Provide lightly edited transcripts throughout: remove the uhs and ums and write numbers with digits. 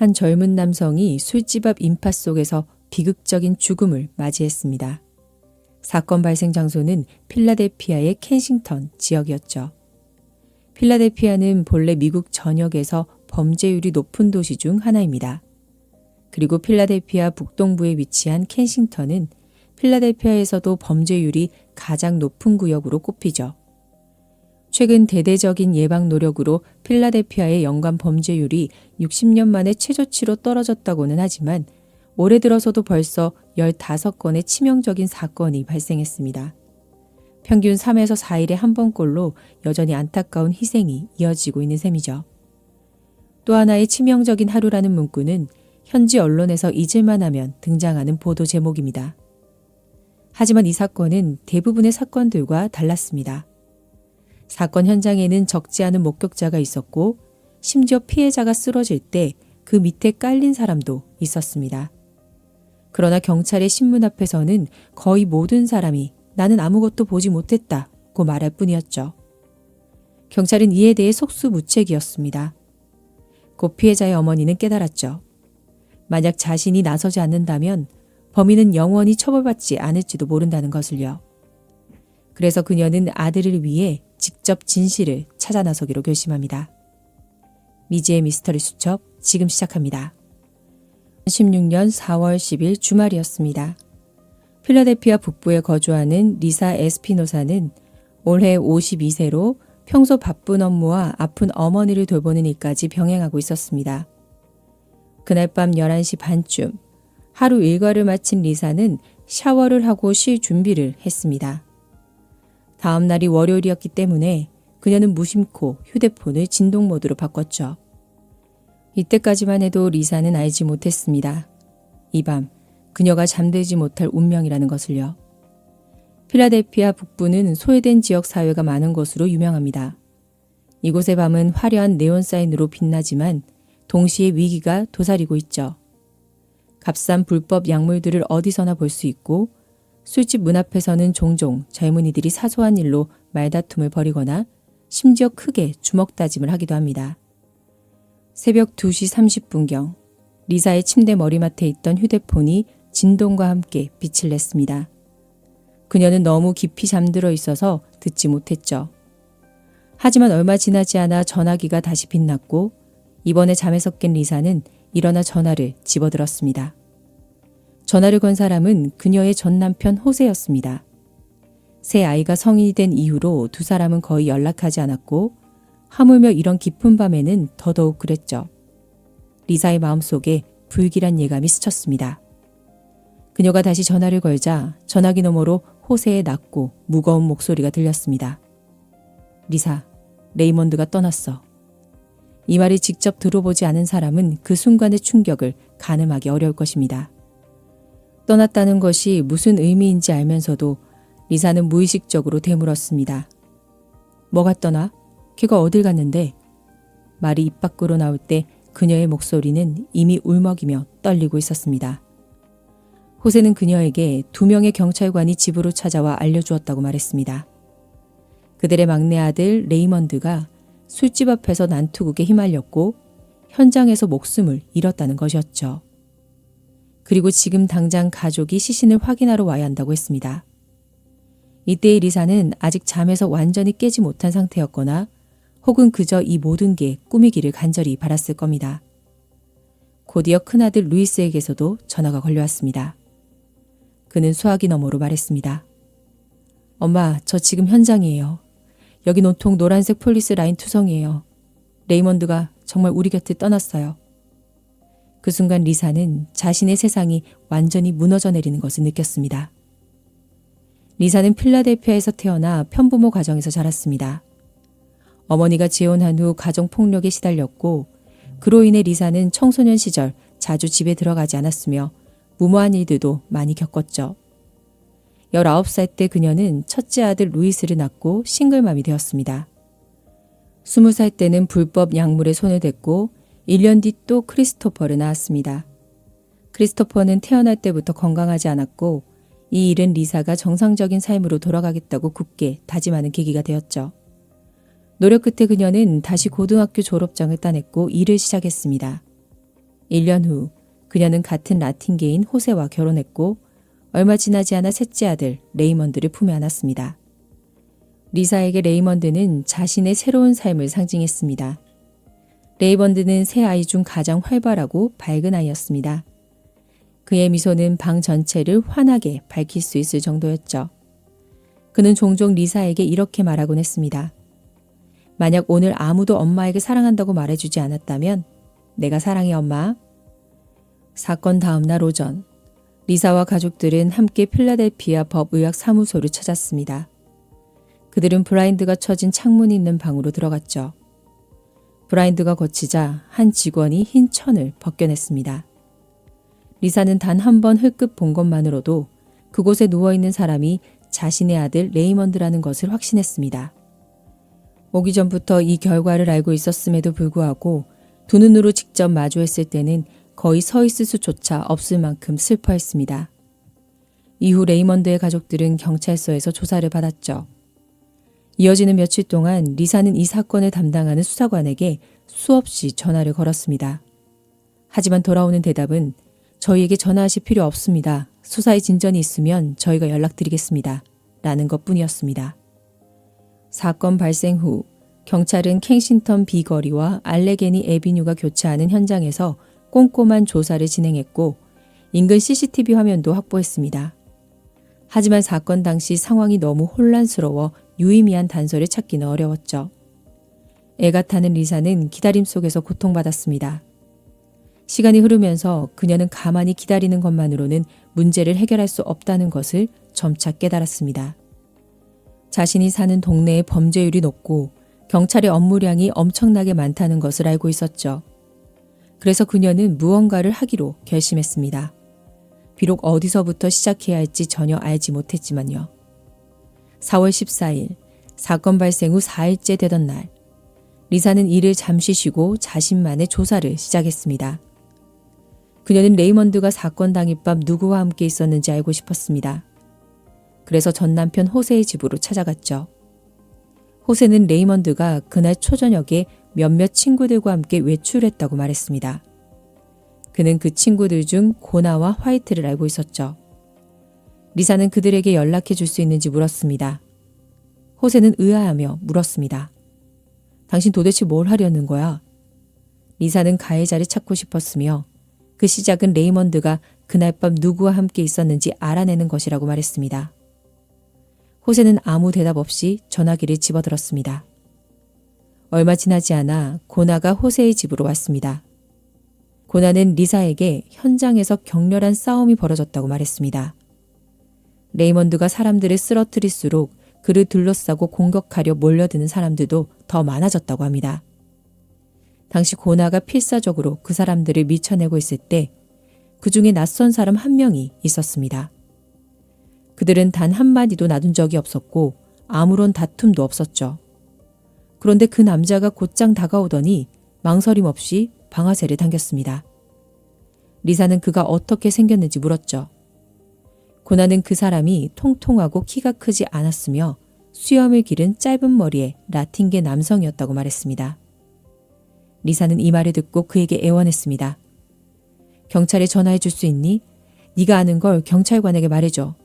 한 젊은 남성이 술집 앞 인파 속에서 비극적인 죽음을 맞이했습니다. 사건 발생 장소는 필라델피아의 켄싱턴 지역이었죠. 필라델피아는 본래 미국 전역에서 범죄율이 높은 도시 중 하나입니다. 그리고 필라델피아 북동부에 위치한 켄싱턴은 필라델피아에서도 범죄율이 가장 높은 구역으로 꼽히죠. 최근 대대적인 예방 노력으로 필라델피아의 연간 범죄율이 60년 만에 최저치로 떨어졌다고는 하지만 올해 들어서도 벌써 15건의 치명적인 사건이 발생했습니다. 평균 3에서 4일에 한 번꼴로 여전히 안타까운 희생이 이어지고 있는 셈이죠. 또 하나의 치명적인 하루라는 문구는 현지 언론에서 잊을만 하면 등장하는 보도 제목입니다. 하지만 이 사건은 대부분의 사건들과 달랐습니다. 사건 현장에는 적지 않은 목격자가 있었고 심지어 피해자가 쓰러질 때 그 밑에 깔린 사람도 있었습니다. 그러나 경찰의 신문 앞에서는 거의 모든 사람이 나는 아무것도 보지 못했다고 말할 뿐이었죠. 경찰은 이에 대해 속수무책이었습니다. 곧 피해자의 어머니는 깨달았죠. 만약 자신이 나서지 않는다면 범인은 영원히 처벌받지 않을지도 모른다는 것을요. 그래서 그녀는 아들을 위해 직접 진실을 찾아 나서기로 결심합니다. 미지의 미스터리 수첩 지금 시작합니다. 2016년 4월 10일 주말이었습니다. 필라델피아 북부에 거주하는 리사 에스피노사는 올해 52세로 평소 바쁜 업무와 아픈 어머니를 돌보는 일까지 병행하고 있었습니다. 그날 밤 11시 반쯤 하루 일과를 마친 리사는 샤워를 하고 쉴 준비를 했습니다. 다음 날이 월요일이었기 때문에 그녀는 무심코 휴대폰을 진동 모드로 바꿨죠. 이때까지만 해도 리사는 알지 못했습니다. 이 밤 그녀가 잠들지 못할 운명이라는 것을요. 필라델피아 북부는 소외된 지역 사회가 많은 곳으로 유명합니다. 이곳의 밤은 화려한 네온 사인으로 빛나지만 동시에 위기가 도사리고 있죠. 값싼 불법 약물들을 어디서나 볼 수 있고 술집 문 앞에서는 종종 젊은이들이 사소한 일로 말다툼을 벌이거나 심지어 크게 주먹다짐을 하기도 합니다. 새벽 2시 30분경 리사의 침대 머리맡에 있던 휴대폰이 진동과 함께 빛을 냈습니다. 그녀는 너무 깊이 잠들어 있어서 듣지 못했죠. 하지만 얼마 지나지 않아 전화기가 다시 빛났고 이번에 잠에서 깬 리사는 일어나 전화를 집어들었습니다. 전화를 건 사람은 그녀의 전 남편 호세였습니다. 새 아이가 성인이 된 이후로 두 사람은 거의 연락하지 않았고 하물며 이런 깊은 밤에는 더더욱 그랬죠. 리사의 마음속에 불길한 예감이 스쳤습니다. 그녀가 다시 전화를 걸자 전화기 너머로 호세의 낮고 무거운 목소리가 들렸습니다. 리사, 레이먼드가 떠났어. 이 말을 직접 들어보지 않은 사람은 그 순간의 충격을 가늠하기 어려울 것입니다. 떠났다는 것이 무슨 의미인지 알면서도 리사는 무의식적으로 되물었습니다. 뭐가 떠나? 걔가 어딜 갔는데? 말이 입 밖으로 나올 때 그녀의 목소리는 이미 울먹이며 떨리고 있었습니다. 호세는 그녀에게 2명의 경찰관이 집으로 찾아와 알려주었다고 말했습니다. 그들의 막내 아들 레이먼드가 술집 앞에서 난투극에 휘말렸고 현장에서 목숨을 잃었다는 것이었죠. 그리고 지금 당장 가족이 시신을 확인하러 와야 한다고 했습니다. 이때의 리사는 아직 잠에서 완전히 깨지 못한 상태였거나 혹은 그저 이 모든 게 꿈이기를 간절히 바랐을 겁니다. 곧이어 큰아들 루이스에게서도 전화가 걸려왔습니다. 그는 수화기 너머로 말했습니다. 엄마, 저 지금 현장이에요. 여긴 온통 노란색 폴리스 라인 투성이에요. 레이먼드가 정말 우리 곁을 떠났어요. 그 순간 리사는 자신의 세상이 완전히 무너져 내리는 것을 느꼈습니다. 리사는 필라델피아에서 태어나 편부모 가정에서 자랐습니다. 어머니가 재혼한 후 가정폭력에 시달렸고 그로 인해 리사는 청소년 시절 자주 집에 들어가지 않았으며 무모한 일들도 많이 겪었죠. 19살 때 그녀는 첫째 아들 루이스를 낳고 싱글맘이 되었습니다. 20살 때는 불법 약물에 손을 댔고 1년 뒤 또 크리스토퍼를 낳았습니다. 크리스토퍼는 태어날 때부터 건강하지 않았고 이 일은 리사가 정상적인 삶으로 돌아가겠다고 굳게 다짐하는 계기가 되었죠. 노력 끝에 그녀는 다시 고등학교 졸업장을 따냈고 일을 시작했습니다. 1년 후 그녀는 같은 라틴계인 호세와 결혼했고 얼마 지나지 않아 셋째 아들 레이먼드를 품에 안았습니다. 리사에게 레이먼드는 자신의 새로운 삶을 상징했습니다. 레이먼드는 세 아이 중 가장 활발하고 밝은 아이였습니다. 그의 미소는 방 전체를 환하게 밝힐 수 있을 정도였죠. 그는 종종 리사에게 이렇게 말하곤 했습니다. 만약 오늘 아무도 엄마에게 사랑한다고 말해주지 않았다면 내가 사랑해 엄마. 사건 다음 날 오전 리사와 가족들은 함께 필라델피아 법의학 사무소를 찾았습니다. 그들은 블라인드가 쳐진 창문이 있는 방으로 들어갔죠. 블라인드가 거치자 한 직원이 흰 천을 벗겨냈습니다. 리사는 단 한 번 흘끗 본 것만으로도 그곳에 누워있는 사람이 자신의 아들 레이먼드라는 것을 확신했습니다. 오기 전부터 이 결과를 알고 있었음에도 불구하고 두 눈으로 직접 마주했을 때는 거의 서 있을 수조차 없을 만큼 슬퍼했습니다. 이후 레이먼드의 가족들은 경찰서에서 조사를 받았죠. 이어지는 며칠 동안 리사는 이 사건을 담당하는 수사관에게 수없이 전화를 걸었습니다. 하지만 돌아오는 대답은 저희에게 전화하실 필요 없습니다. 수사에 진전이 있으면 저희가 연락드리겠습니다. 라는 것뿐이었습니다. 사건 발생 후 경찰은 캥싱턴 비거리와 알레게니 애비뉴가 교차하는 현장에서 꼼꼼한 조사를 진행했고 인근 CCTV 화면도 확보했습니다. 하지만 사건 당시 상황이 너무 혼란스러워 유의미한 단서를 찾기는 어려웠죠. 애가 타는 리사는 기다림 속에서 고통받았습니다. 시간이 흐르면서 그녀는 가만히 기다리는 것만으로는 문제를 해결할 수 없다는 것을 점차 깨달았습니다. 자신이 사는 동네의 범죄율이 높고 경찰의 업무량이 엄청나게 많다는 것을 알고 있었죠. 그래서 그녀는 무언가를 하기로 결심했습니다. 비록 어디서부터 시작해야 할지 전혀 알지 못했지만요. 4월 14일, 사건 발생 후 4일째 되던 날, 리사는 일을 잠시 쉬고 자신만의 조사를 시작했습니다. 그녀는 레이먼드가 사건 당일 밤 누구와 함께 있었는지 알고 싶었습니다. 그래서 전 남편 호세의 집으로 찾아갔죠. 호세는 레이먼드가 그날 초저녁에 몇몇 친구들과 함께 외출했다고 말했습니다. 그는 그 친구들 중 고나와 화이트를 알고 있었죠. 리사는 그들에게 연락해 줄 수 있는지 물었습니다. 호세는 의아하며 물었습니다. 당신 도대체 뭘 하려는 거야? 리사는 가해자를 찾고 싶었으며 그 시작은 레이먼드가 그날 밤 누구와 함께 있었는지 알아내는 것이라고 말했습니다. 호세는 아무 대답 없이 전화기를 집어들었습니다. 얼마 지나지 않아 고나가 호세의 집으로 왔습니다. 고나는 리사에게 현장에서 격렬한 싸움이 벌어졌다고 말했습니다. 레이먼드가 사람들을 쓰러뜨릴수록 그를 둘러싸고 공격하려 몰려드는 사람들도 더 많아졌다고 합니다. 당시 고나가 필사적으로 그 사람들을 밀쳐내고 있을 때 그중에 낯선 사람 한 명이 있었습니다. 그들은 단 한마디도 나눈 적이 없었고 아무런 다툼도 없었죠. 그런데 그 남자가 곧장 다가오더니 망설임 없이 방아쇠를 당겼습니다. 리사는 그가 어떻게 생겼는지 물었죠. 고나는 그 사람이 통통하고 키가 크지 않았으며 수염을 기른 짧은 머리의 라틴계 남성이었다고 말했습니다. 리사는 이 말을 듣고 그에게 애원했습니다. 경찰에 전화해 줄 수 있니? 네가 아는 걸 경찰관에게 말해줘.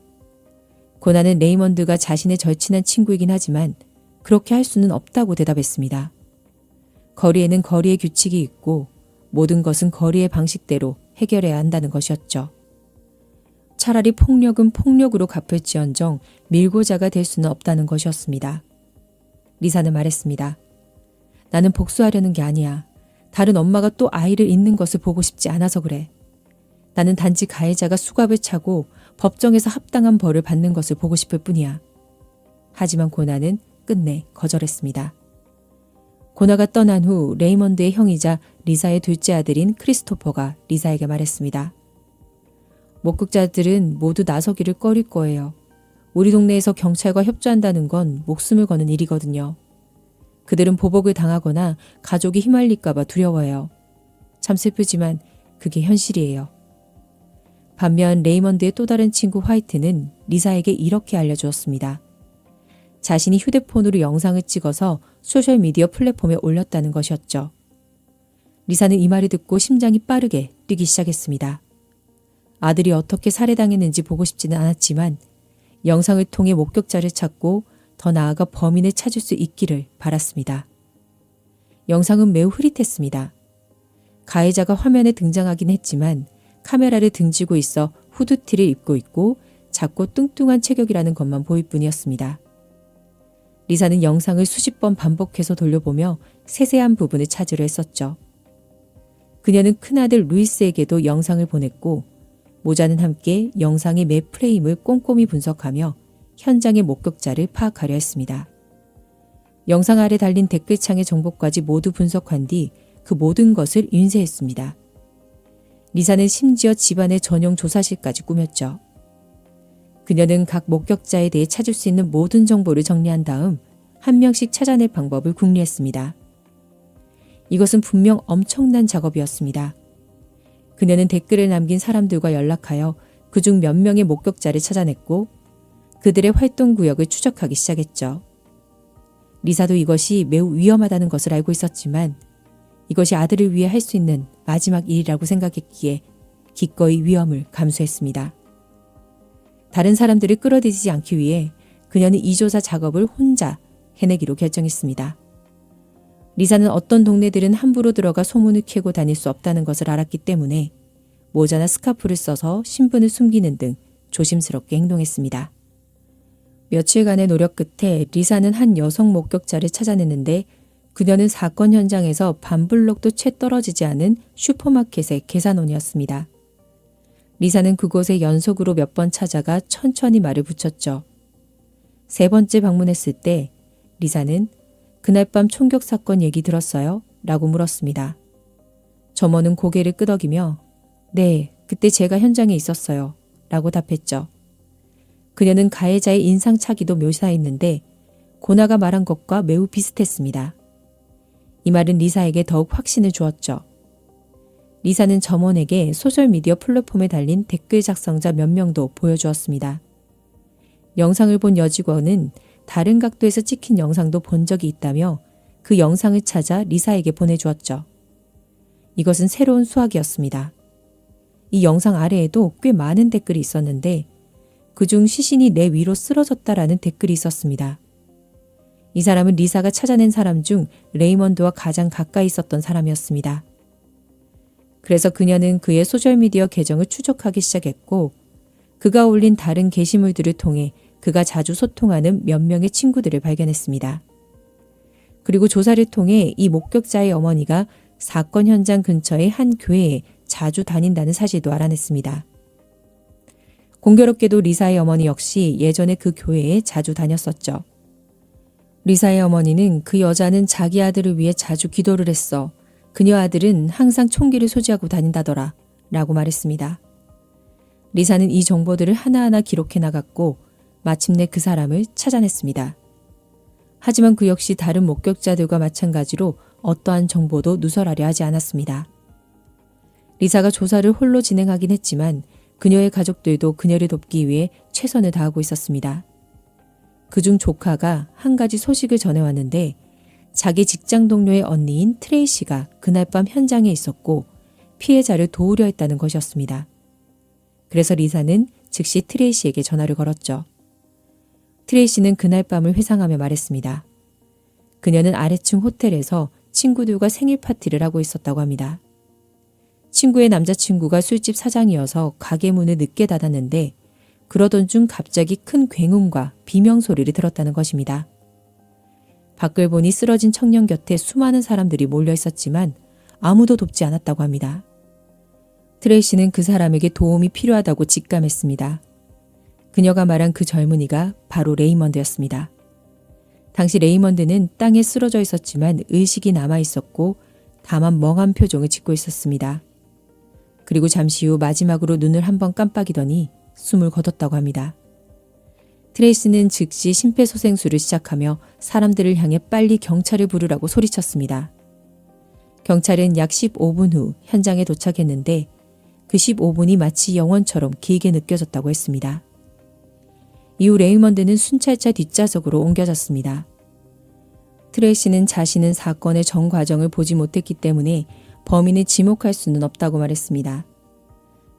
고나는 레이먼드가 자신의 절친한 친구이긴 하지만 그렇게 할 수는 없다고 대답했습니다. 거리에는 거리의 규칙이 있고 모든 것은 거리의 방식대로 해결해야 한다는 것이었죠. 차라리 폭력은 폭력으로 갚을지언정 밀고자가 될 수는 없다는 것이었습니다. 리사는 말했습니다. 나는 복수하려는 게 아니야. 다른 엄마가 또 아이를 잃는 것을 보고 싶지 않아서 그래. 나는 단지 가해자가 수갑을 차고 법정에서 합당한 벌을 받는 것을 보고 싶을 뿐이야. 하지만 고나는 끝내 거절했습니다. 고나가 떠난 후 레이먼드의 형이자 리사의 둘째 아들인 크리스토퍼가 리사에게 말했습니다. 목격자들은 모두 나서기를 꺼릴 거예요. 우리 동네에서 경찰과 협조한다는 건 목숨을 거는 일이거든요. 그들은 보복을 당하거나 가족이 휘말릴까 봐 두려워해요. 참 슬프지만 그게 현실이에요. 반면 레이먼드의 또 다른 친구 화이트는 리사에게 이렇게 알려주었습니다. 자신이 휴대폰으로 영상을 찍어서 소셜미디어 플랫폼에 올렸다는 것이었죠. 리사는 이 말을 듣고 심장이 빠르게 뛰기 시작했습니다. 아들이 어떻게 살해당했는지 보고 싶지는 않았지만 영상을 통해 목격자를 찾고 더 나아가 범인을 찾을 수 있기를 바랐습니다. 영상은 매우 흐릿했습니다. 가해자가 화면에 등장하긴 했지만 카메라를 등지고 있어 후드티를 입고 있고 작고 뚱뚱한 체격이라는 것만 보일 뿐이었습니다. 리사는 영상을 수십 번 반복해서 돌려보며 세세한 부분을 찾으려 했었죠. 그녀는 큰아들 루이스에게도 영상을 보냈고 모자는 함께 영상의 매 프레임을 꼼꼼히 분석하며 현장의 목격자를 파악하려 했습니다. 영상 아래 달린 댓글창의 정보까지 모두 분석한 뒤 그 모든 것을 인쇄했습니다. 리사는 심지어 집안의 전용 조사실까지 꾸몄죠. 그녀는 각 목격자에 대해 찾을 수 있는 모든 정보를 정리한 다음 한 명씩 찾아낼 방법을 궁리했습니다. 이것은 분명 엄청난 작업이었습니다. 그녀는 댓글을 남긴 사람들과 연락하여 그중 몇 명의 목격자를 찾아냈고 그들의 활동 구역을 추적하기 시작했죠. 리사도 이것이 매우 위험하다는 것을 알고 있었지만 이것이 아들을 위해 할 수 있는 마지막 일이라고 생각했기에 기꺼이 위험을 감수했습니다. 다른 사람들을 끌어들이지 않기 위해 그녀는 이 조사 작업을 혼자 해내기로 결정했습니다. 리사는 어떤 동네들은 함부로 들어가 소문을 캐고 다닐 수 없다는 것을 알았기 때문에 모자나 스카프를 써서 신분을 숨기는 등 조심스럽게 행동했습니다. 며칠간의 노력 끝에 리사는 한 여성 목격자를 찾아냈는데 그녀는 사건 현장에서 반블럭도 채 떨어지지 않은 슈퍼마켓의 계산원이었습니다. 리사는 그곳에 연속으로 몇 번 찾아가 천천히 말을 붙였죠. 세 번째 방문했을 때 리사는 그날 밤 총격 사건 얘기 들었어요? 라고 물었습니다. 점원은 고개를 끄덕이며 네, 그때 제가 현장에 있었어요. 라고 답했죠. 그녀는 가해자의 인상착의도 묘사했는데 고나가 말한 것과 매우 비슷했습니다. 이 말은 리사에게 더욱 확신을 주었죠. 리사는 점원에게 소셜미디어 플랫폼에 달린 댓글 작성자 몇 명도 보여주었습니다. 영상을 본 여직원은 다른 각도에서 찍힌 영상도 본 적이 있다며 그 영상을 찾아 리사에게 보내주었죠. 이것은 새로운 수학이었습니다. 이 영상 아래에도 꽤 많은 댓글이 있었는데 그중 시신이 내 위로 쓰러졌다라는 댓글이 있었습니다. 이 사람은 리사가 찾아낸 사람 중 레이먼드와 가장 가까이 있었던 사람이었습니다. 그래서 그녀는 그의 소셜미디어 계정을 추적하기 시작했고 그가 올린 다른 게시물들을 통해 그가 자주 소통하는 몇 명의 친구들을 발견했습니다. 그리고 조사를 통해 이 목격자의 어머니가 사건 현장 근처의 한 교회에 자주 다닌다는 사실도 알아냈습니다. 공교롭게도 리사의 어머니 역시 예전에 그 교회에 자주 다녔었죠. 리사의 어머니는 그 여자는 자기 아들을 위해 자주 기도를 했어. 그녀 아들은 항상 총기를 소지하고 다닌다더라 라고 말했습니다. 리사는 이 정보들을 하나하나 기록해 나갔고 마침내 그 사람을 찾아냈습니다. 하지만 그 역시 다른 목격자들과 마찬가지로 어떠한 정보도 누설하려 하지 않았습니다. 리사가 조사를 홀로 진행하긴 했지만 그녀의 가족들도 그녀를 돕기 위해 최선을 다하고 있었습니다. 그중 조카가 한 가지 소식을 전해왔는데 자기 직장 동료의 언니인 트레이시가 그날 밤 현장에 있었고 피해자를 도우려 했다는 것이었습니다. 그래서 리사는 즉시 트레이시에게 전화를 걸었죠. 트레이시는 그날 밤을 회상하며 말했습니다. 그녀는 아래층 호텔에서 친구들과 생일 파티를 하고 있었다고 합니다. 친구의 남자친구가 술집 사장이어서 가게 문을 늦게 닫았는데 그러던 중 갑자기 큰 굉음과 비명소리를 들었다는 것입니다. 밖을 보니 쓰러진 청년 곁에 수많은 사람들이 몰려 있었지만 아무도 돕지 않았다고 합니다. 트레이시는 그 사람에게 도움이 필요하다고 직감했습니다. 그녀가 말한 그 젊은이가 바로 레이먼드였습니다. 당시 레이먼드는 땅에 쓰러져 있었지만 의식이 남아 있었고 다만 멍한 표정을 짓고 있었습니다. 그리고 잠시 후 마지막으로 눈을 한번 깜빡이더니 숨을 거뒀다고 합니다. 트레이시는 즉시 심폐소생술을 시작하며 사람들을 향해 빨리 경찰을 부르라고 소리쳤습니다. 경찰은 약 15분 후 현장에 도착했는데 그 15분이 마치 영원처럼 길게 느껴졌다고 했습니다. 이후 레이먼드는 순찰차 뒷좌석으로 옮겨졌습니다. 트레이시는 자신은 사건의 전 과정을 보지 못했기 때문에 범인을 지목할 수는 없다고 말했습니다.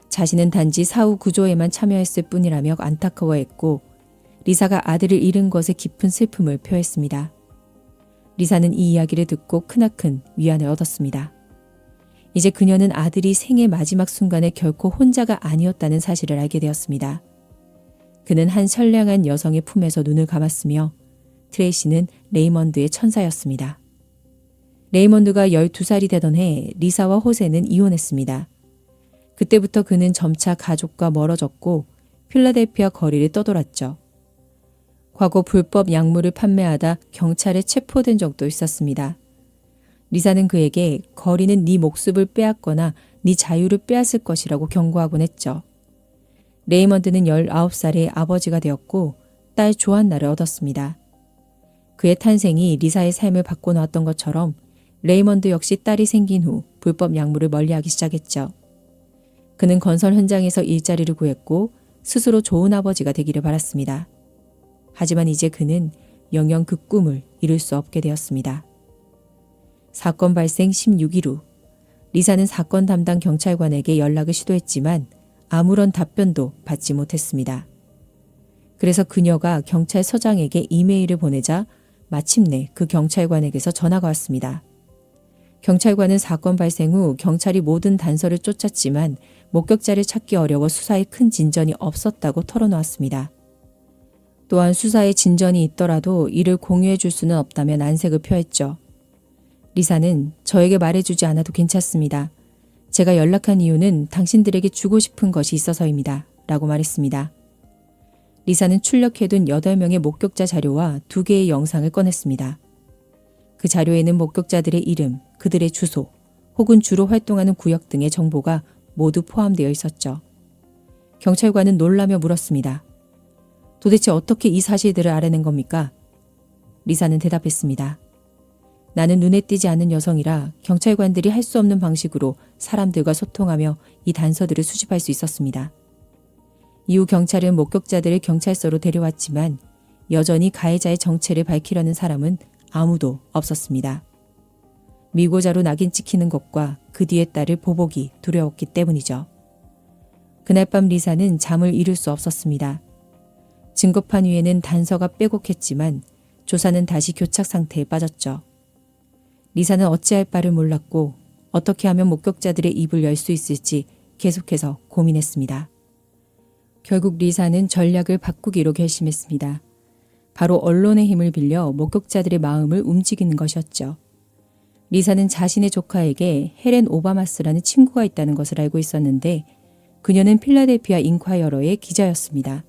자신은 단지 사후 구조에만 참여했을 뿐이라며 안타까워했고 리사가 아들을 잃은 것에 깊은 슬픔을 표했습니다. 리사는 이 이야기를 듣고 크나큰 위안을 얻었습니다. 이제 그녀는 아들이 생의 마지막 순간에 결코 혼자가 아니었다는 사실을 알게 되었습니다. 그는 한 선량한 여성의 품에서 눈을 감았으며 트레이시는 레이먼드의 천사였습니다. 레이먼드가 12살이 되던 해 리사와 호세는 이혼했습니다. 그때부터 그는 점차 가족과 멀어졌고 필라델피아 거리를 떠돌았죠. 과거 불법 약물을 판매하다 경찰에 체포된 적도 있었습니다. 리사는 그에게 거리는 네 목숨을 빼앗거나 네 자유를 빼앗을 것이라고 경고하곤 했죠. 레이먼드는 19살에 아버지가 되었고 딸 조안나를 얻었습니다. 그의 탄생이 리사의 삶을 바꿔놓았던 것처럼 레이먼드 역시 딸이 생긴 후 불법 약물을 멀리하기 시작했죠. 그는 건설 현장에서 일자리를 구했고 스스로 좋은 아버지가 되기를 바랐습니다. 하지만 이제 그는 영영 그 꿈을 이룰 수 없게 되었습니다. 사건 발생 16일 후 리사는 사건 담당 경찰관에게 연락을 시도했지만 아무런 답변도 받지 못했습니다. 그래서 그녀가 경찰서장에게 이메일을 보내자 마침내 그 경찰관에게서 전화가 왔습니다. 경찰관은 사건 발생 후 경찰이 모든 단서를 쫓았지만 목격자를 찾기 어려워 수사에 큰 진전이 없었다고 털어놓았습니다. 또한 수사에 진전이 있더라도 이를 공유해 줄 수는 없다며 난색을 표했죠. 리사는 저에게 말해주지 않아도 괜찮습니다. 제가 연락한 이유는 당신들에게 주고 싶은 것이 있어서입니다. 라고 말했습니다. 리사는 출력해둔 8명의 목격자 자료와 2개의 영상을 꺼냈습니다. 그 자료에는 목격자들의 이름, 그들의 주소, 혹은 주로 활동하는 구역 등의 정보가 모두 포함되어 있었죠. 경찰관은 놀라며 물었습니다. 도대체 어떻게 이 사실들을 알아낸 겁니까? 리사는 대답했습니다. 나는 눈에 띄지 않는 여성이라 경찰관들이 할 수 없는 방식으로 사람들과 소통하며 이 단서들을 수집할 수 있었습니다. 이후 경찰은 목격자들을 경찰서로 데려왔지만 여전히 가해자의 정체를 밝히려는 사람은 아무도 없었습니다. 미고자로 낙인 찍히는 것과 그 뒤에 따를 보복이 두려웠기 때문이죠. 그날 밤 리사는 잠을 이룰 수 없었습니다. 증거판 위에는 단서가 빼곡했지만 조사는 다시 교착 상태에 빠졌죠. 리사는 어찌할 바를 몰랐고 어떻게 하면 목격자들의 입을 열 수 있을지 계속해서 고민했습니다. 결국 리사는 전략을 바꾸기로 결심했습니다. 바로 언론의 힘을 빌려 목격자들의 마음을 움직이는 것이었죠. 리사는 자신의 조카에게 헬렌 오바마스라는 친구가 있다는 것을 알고 있었는데 그녀는 필라델피아 인콰이어러의 기자였습니다.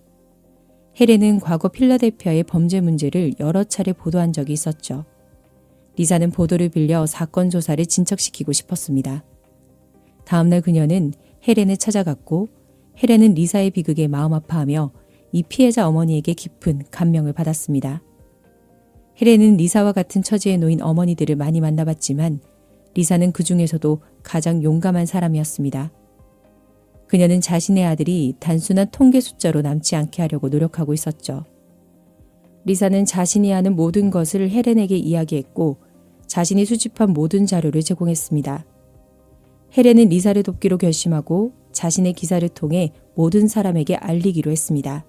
헬렌은 과거 필라델피아의 범죄 문제를 여러 차례 보도한 적이 있었죠. 리사는 보도를 빌려 사건 조사를 진척시키고 싶었습니다. 다음날 그녀는 헬렌을 찾아갔고 헬렌은 리사의 비극에 마음 아파하며 이 피해자 어머니에게 깊은 감명을 받았습니다. 헬렌은 리사와 같은 처지에 놓인 어머니들을 많이 만나봤지만 리사는 그 중에서도 가장 용감한 사람이었습니다. 그녀는 자신의 아들이 단순한 통계 숫자로 남지 않게 하려고 노력하고 있었죠. 리사는 자신이 아는 모든 것을 헬렌에게 이야기했고 자신이 수집한 모든 자료를 제공했습니다. 헬렌은 리사를 돕기로 결심하고 자신의 기사를 통해 모든 사람에게 알리기로 했습니다.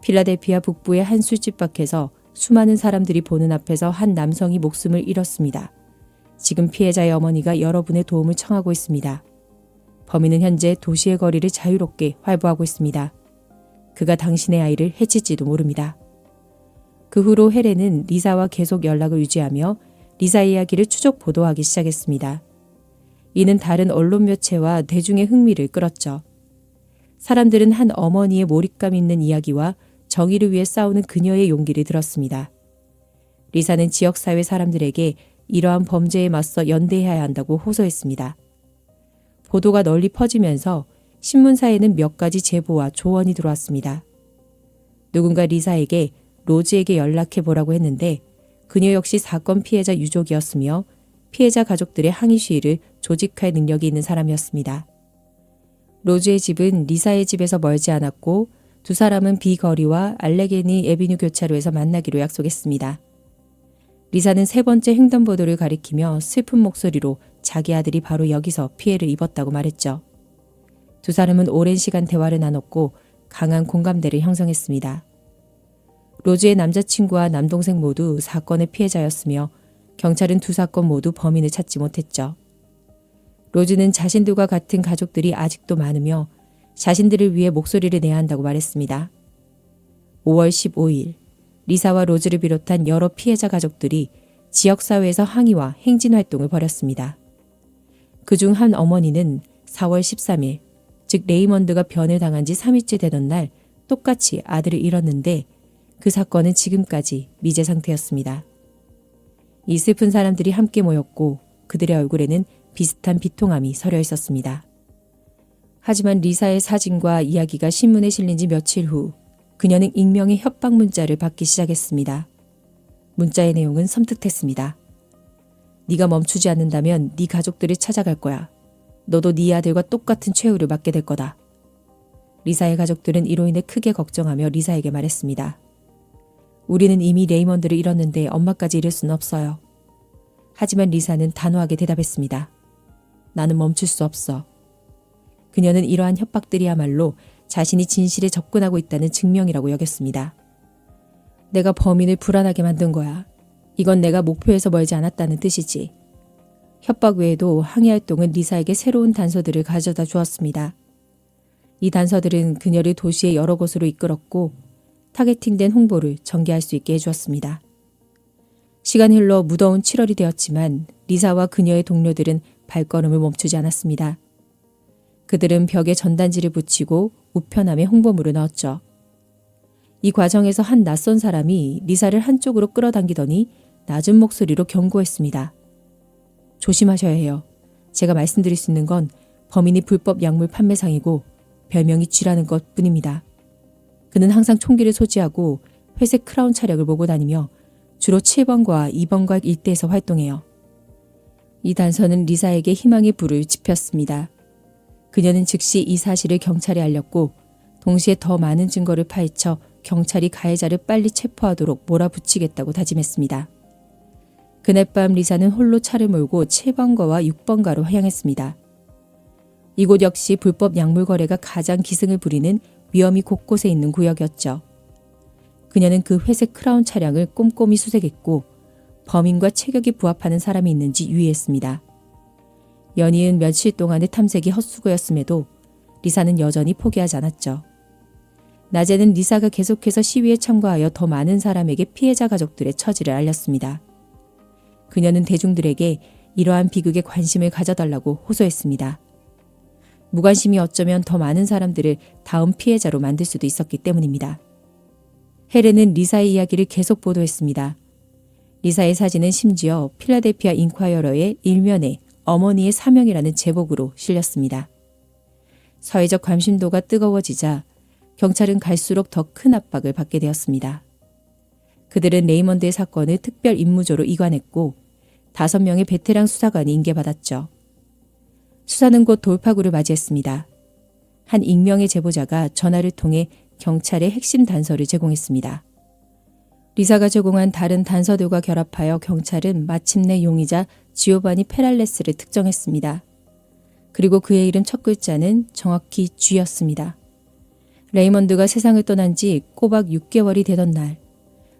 필라델피아 북부의 한 술집 밖에서 수많은 사람들이 보는 앞에서 한 남성이 목숨을 잃었습니다. 지금 피해자의 어머니가 여러분의 도움을 청하고 있습니다. 범인은 현재 도시의 거리를 자유롭게 활보하고 있습니다. 그가 당신의 아이를 해칠지도 모릅니다. 그 후로 헬렌은 리사와 계속 연락을 유지하며 리사의 이야기를 추적 보도하기 시작했습니다. 이는 다른 언론 매체와 대중의 흥미를 끌었죠. 사람들은 한 어머니의 몰입감 있는 이야기와 정의를 위해 싸우는 그녀의 용기를 들었습니다. 리사는 지역사회 사람들에게 이러한 범죄에 맞서 연대해야 한다고 호소했습니다. 보도가 널리 퍼지면서 신문사에는 몇 가지 제보와 조언이 들어왔습니다. 누군가 리사에게 로즈에게 연락해보라고 했는데 그녀 역시 사건 피해자 유족이었으며 피해자 가족들의 항의 시위를 조직할 능력이 있는 사람이었습니다. 로즈의 집은 리사의 집에서 멀지 않았고 두 사람은 비거리와 알레게니 에비뉴 교차로에서 만나기로 약속했습니다. 리사는 세 번째 횡단보도를 가리키며 슬픈 목소리로 자기 아들이 바로 여기서 피해를 입었다고 말했죠. 두 사람은 오랜 시간 대화를 나눴고 강한 공감대를 형성했습니다. 로즈의 남자친구와 남동생 모두 사건의 피해자였으며 경찰은 두 사건 모두 범인을 찾지 못했죠. 로즈는 자신들과 같은 가족들이 아직도 많으며 자신들을 위해 목소리를 내야 한다고 말했습니다. 5월 15일 리사와 로즈를 비롯한 여러 피해자 가족들이 지역사회에서 항의와 행진활동을 벌였습니다. 그중 한 어머니는 4월 13일, 즉 레이먼드가 변을 당한 지 3일째 되던 날 똑같이 아들을 잃었는데 그 사건은 지금까지 미제 상태였습니다. 이 슬픈 사람들이 함께 모였고 그들의 얼굴에는 비슷한 비통함이 서려 있었습니다. 하지만 리사의 사진과 이야기가 신문에 실린 지 며칠 후 그녀는 익명의 협박 문자를 받기 시작했습니다. 문자의 내용은 섬뜩했습니다. 네가 멈추지 않는다면 네 가족들을 찾아갈 거야. 너도 네 아들과 똑같은 최후를 맞게 될 거다. 리사의 가족들은 이로 인해 크게 걱정하며 리사에게 말했습니다. 우리는 이미 레이먼드를 잃었는데 엄마까지 잃을 수는 없어요. 하지만 리사는 단호하게 대답했습니다. 나는 멈출 수 없어. 그녀는 이러한 협박들이야말로 자신이 진실에 접근하고 있다는 증명이라고 여겼습니다. 내가 범인을 불안하게 만든 거야. 이건 내가 목표에서 멀지 않았다는 뜻이지. 협박 외에도 항의활동은 리사에게 새로운 단서들을 가져다 주었습니다. 이 단서들은 그녀를 도시의 여러 곳으로 이끌었고 타겟팅된 홍보를 전개할 수 있게 해주었습니다. 시간이 흘러 무더운 7월이 되었지만 리사와 그녀의 동료들은 발걸음을 멈추지 않았습니다. 그들은 벽에 전단지를 붙이고 우편함에 홍보물을 넣었죠. 이 과정에서 한 낯선 사람이 리사를 한쪽으로 끌어당기더니 낮은 목소리로 경고했습니다. 조심하셔야 해요. 제가 말씀드릴 수 있는 건 범인이 불법 약물 판매상이고 별명이 쥐라는 것 뿐입니다. 그는 항상 총기를 소지하고 회색 크라운 차량을 몰고 다니며 주로 7번과 2번가 일대에서 활동해요. 이 단서는 리사에게 희망의 불을 지폈습니다. 그녀는 즉시 이 사실을 경찰에 알렸고 동시에 더 많은 증거를 파헤쳐 경찰이 가해자를 빨리 체포하도록 몰아붙이겠다고 다짐했습니다. 그날 밤 리사는 홀로 차를 몰고 7번가와 6번가로 향했습니다. 이곳 역시 불법 약물 거래가 가장 기승을 부리는 위험이 곳곳에 있는 구역이었죠. 그녀는 그 회색 크라운 차량을 꼼꼼히 수색했고 범인과 체격이 부합하는 사람이 있는지 유의했습니다. 연이은 며칠 동안의 탐색이 헛수고였음에도 리사는 여전히 포기하지 않았죠. 낮에는 리사가 계속해서 시위에 참가하여 더 많은 사람에게 피해자 가족들의 처지를 알렸습니다. 그녀는 대중들에게 이러한 비극에 관심을 가져달라고 호소했습니다. 무관심이 어쩌면 더 많은 사람들을 다음 피해자로 만들 수도 있었기 때문입니다. 헬렌은 리사의 이야기를 계속 보도했습니다. 리사의 사진은 심지어 필라델피아 인콰이어러의 일면에 어머니의 사명이라는 제목으로 실렸습니다. 사회적 관심도가 뜨거워지자 경찰은 갈수록 더 큰 압박을 받게 되었습니다. 그들은 레이먼드의 사건을 특별 임무조로 이관했고 5명의 베테랑 수사관이 인계받았죠. 수사는 곧 돌파구를 맞이했습니다. 한 익명의 제보자가 전화를 통해 경찰에 핵심 단서를 제공했습니다. 리사가 제공한 다른 단서들과 결합하여 경찰은 마침내 용의자 지오바니 페랄레스를 특정했습니다. 그리고 그의 이름 첫 글자는 정확히 G였습니다. 레이먼드가 세상을 떠난 지 꼬박 6개월이 되던 날,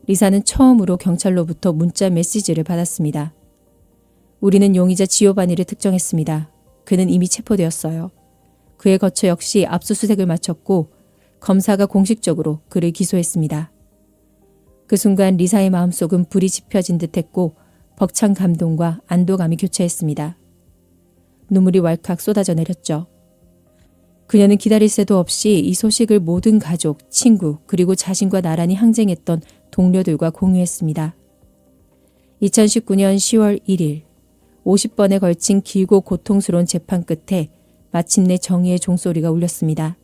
리사는 처음으로 경찰로부터 문자 메시지를 받았습니다. 우리는 용의자 지오바니를 특정했습니다. 그는 이미 체포되었어요. 그의 거처 역시 압수수색을 마쳤고 검사가 공식적으로 그를 기소했습니다. 그 순간 리사의 마음속은 불이 지펴진 듯했고 벅찬 감동과 안도감이 교차했습니다. 눈물이 왈칵 쏟아져 내렸죠. 그녀는 기다릴 새도 없이 이 소식을 모든 가족, 친구 그리고 자신과 나란히 항쟁했던 동료들과 공유했습니다. 2019년 10월 1일 50번에 걸친 길고 고통스러운 재판 끝에 마침내 정의의 종소리가 울렸습니다.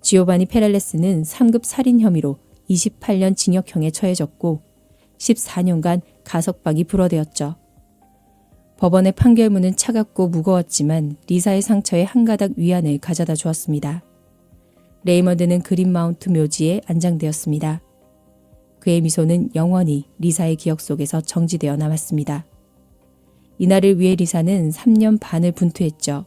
지오바니 페랄레스는 3급 살인 혐의로 28년 징역형에 처해졌고 14년간 가석방이 불어대었죠. 법원의 판결문은 차갑고 무거웠지만 리사의 상처에 한 가닥 위안을 가져다 주었습니다. 레이먼드는 그린마운트 묘지에 안장되었습니다. 그의 미소는 영원히 리사의 기억 속에서 정지되어 남았습니다. 이날을 위해 리사는 3년 반을 분투했죠.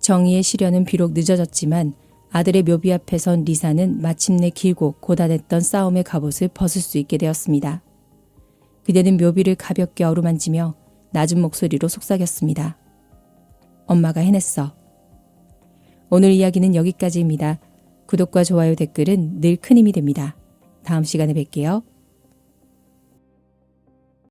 정의의 시련은 비록 늦어졌지만 아들의 묘비 앞에 선 리사는 마침내 길고 고단했던 싸움의 갑옷을 벗을 수 있게 되었습니다. 그대는 묘비를 가볍게 어루만지며 낮은 목소리로 속삭였습니다. 엄마가 해냈어. 오늘 이야기는 여기까지입니다. 구독과 좋아요, 댓글은 늘 큰 힘이 됩니다. 다음 시간에 뵐게요.